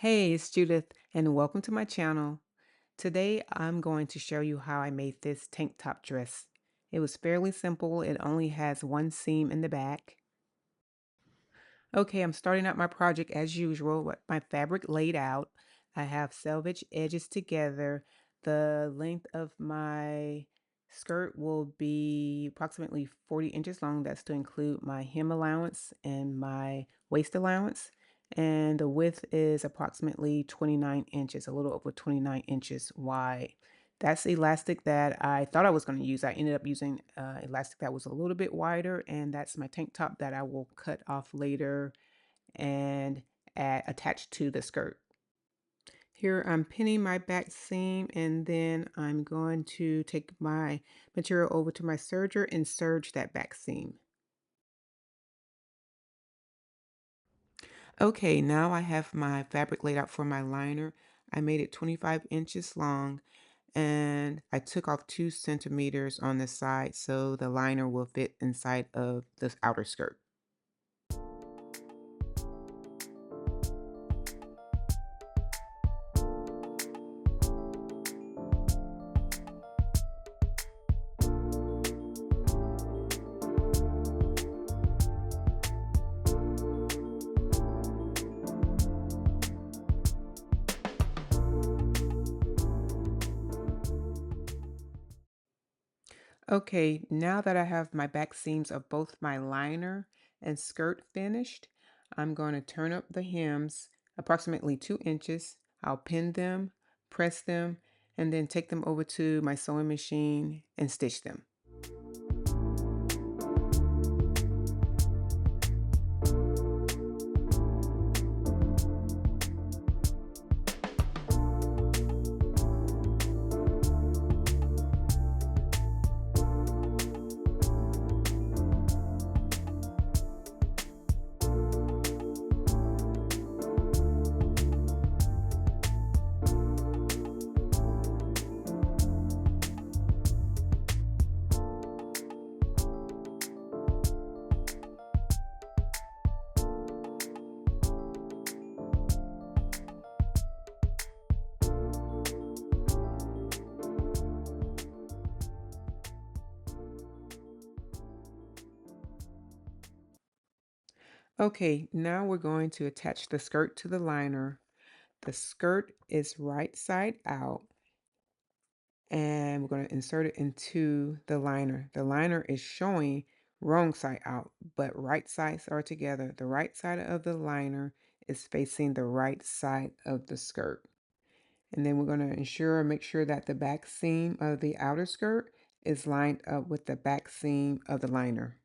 Hey, it's Judith, and welcome to my channel. Today, I'm going to show you how I made this tank top dress. It was fairly simple. It only has one seam in the back. Okay, I'm starting out my project as usual with my fabric laid out. I have selvage edges together. The length of my skirt will be approximately 40 inches long. That's to include my hem allowance and my waist allowance. And the width is approximately 29 inches, a little over 29 inches wide. That's elastic that I thought I was going to use. I ended up using elastic that was a little bit wider, and that's my tank top that I will cut off later and attach to the skirt. Here I'm pinning my back seam, and then I'm going to take my material over to my serger and serge that back seam. Okay, now I have my fabric laid out for my liner. I made it 25 inches long, and I took off 2 centimeters on the side so the liner will fit inside of this outer skirt. Okay, now that I have my back seams of both my liner and skirt finished, I'm going to turn up the hems approximately 2 inches. I'll pin them, press them, and then take them over to my sewing machine and stitch them. Okay, now we're going to attach the skirt to the liner. The skirt is right side out, and we're going to insert it into the liner. The liner is showing wrong side out, but right sides are together. The right side of the liner is facing the right side of the skirt. And then we're going to make sure that the back seam of the outer skirt is lined up with the back seam of the liner.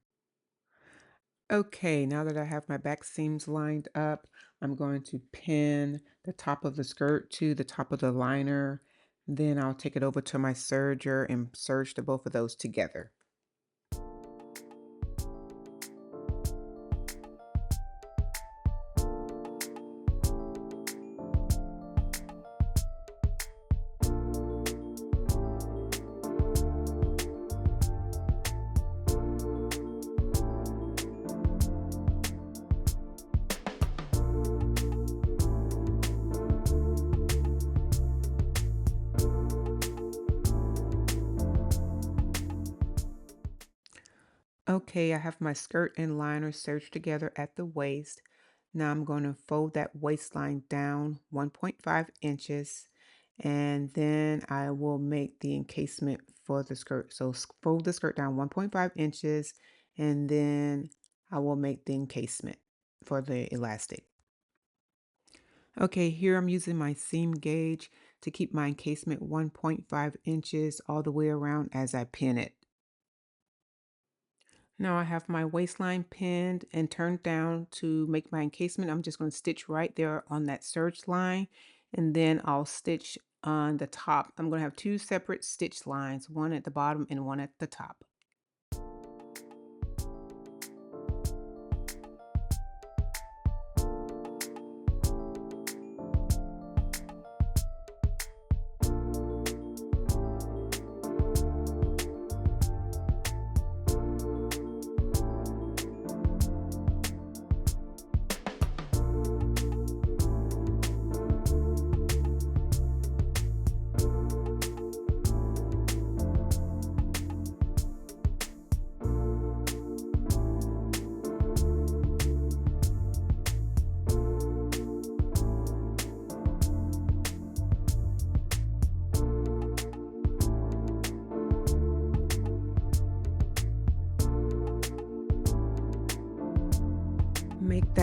Okay, now that I have my back seams lined up, I'm going to pin the top of the skirt to the top of the liner. Then I'll take it over to my serger and serge the both of those together. Okay, I have my skirt and liner serged together at the waist. Now I'm going to fold that waistline down 1.5 inches, and then I will make the encasement for the skirt. So fold the skirt down 1.5 inches, and then I will make the encasement for the elastic. Okay, here I'm using my seam gauge to keep my encasement 1.5 inches all the way around as I pin it. Now I have my waistline pinned and turned down to make my encasement. I'm just going to stitch right there on that serge line, and then I'll stitch on the top. I'm going to have two separate stitch lines, one at the bottom and one at the top.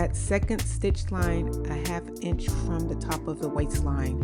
that second stitch line a half inch from the top of the waistline.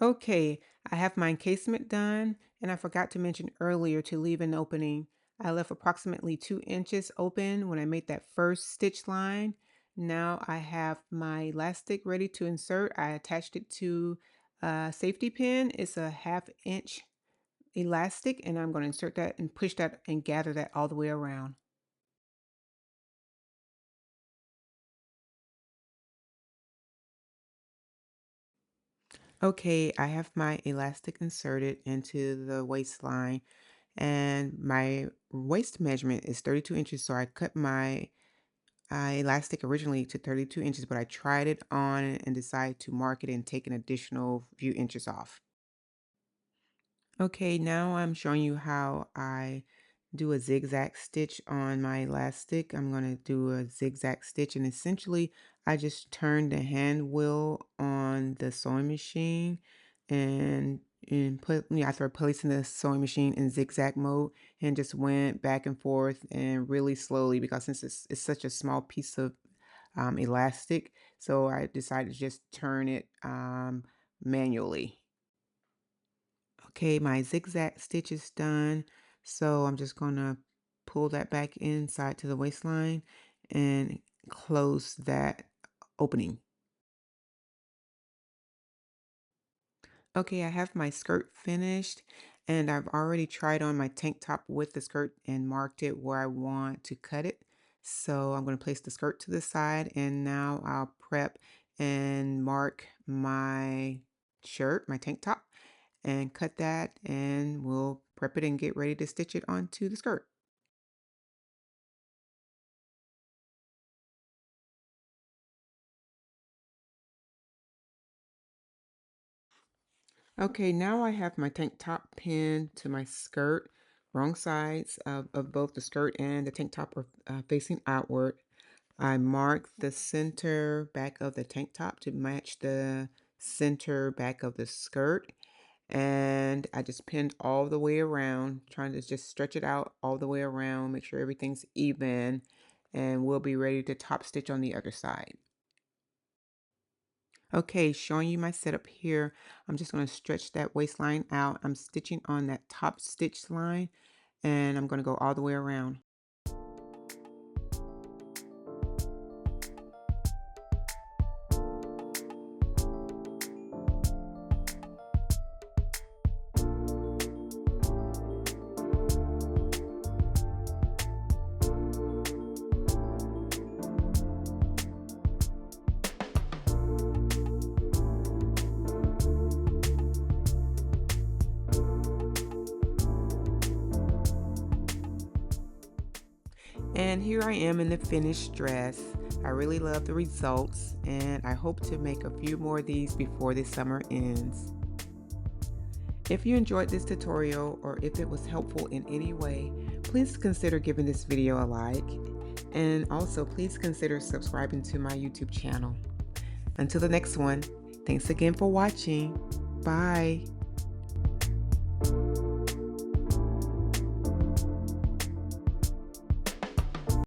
Okay, I have my encasement done, and I forgot to mention earlier to leave an opening. I left approximately 2 inches open when I made that first stitch line. Now I have my elastic ready to insert. I attached it to a safety pin. It's a half inch elastic, and I'm going to insert that and push that and gather that all the way around. Okay, I have my elastic inserted into the waistline, and my waist measurement is 32 inches. So I cut my elastic originally to 32 inches, but I tried it on and decided to mark it and take an additional few inches off. Okay, now I'm showing you how I do a zigzag stitch on my elastic. I'm going to do a zigzag stitch, and essentially I just turn the hand wheel on the sewing machine and put after placing the sewing machine in zigzag mode, and just went back and forth and really slowly, because since it's such a small piece of elastic, so I decided to just turn it manually. Okay, my zigzag stitch is done. So I'm just gonna pull that back inside to the waistline and close that opening. Okay, I have my skirt finished, and I've already tried on my tank top with the skirt and marked it where I want to cut it. So I'm going to place the skirt to the side, and now I'll prep and mark my shirt, my tank top, and cut that, and we'll prep it and get ready to stitch it onto the skirt. Okay, now I have my tank top pinned to my skirt. Wrong sides of both the skirt and the tank top are facing outward. I mark the center back of the tank top to match the center back of the skirt. And I just pinned all the way around, trying to just stretch it out all the way around, make sure everything's even, and we'll be ready to top stitch on the other side. Okay, showing you my setup here. I'm just going to stretch that waistline out. I'm stitching on that top stitch line, and I'm going to go all the way around. And here I am in the finished dress. I really love the results, and I hope to make a few more of these before this summer ends. If you enjoyed this tutorial, or if it was helpful in any way, please consider giving this video a like, and also please consider subscribing to my YouTube channel. Until the next one, thanks again for watching. Bye.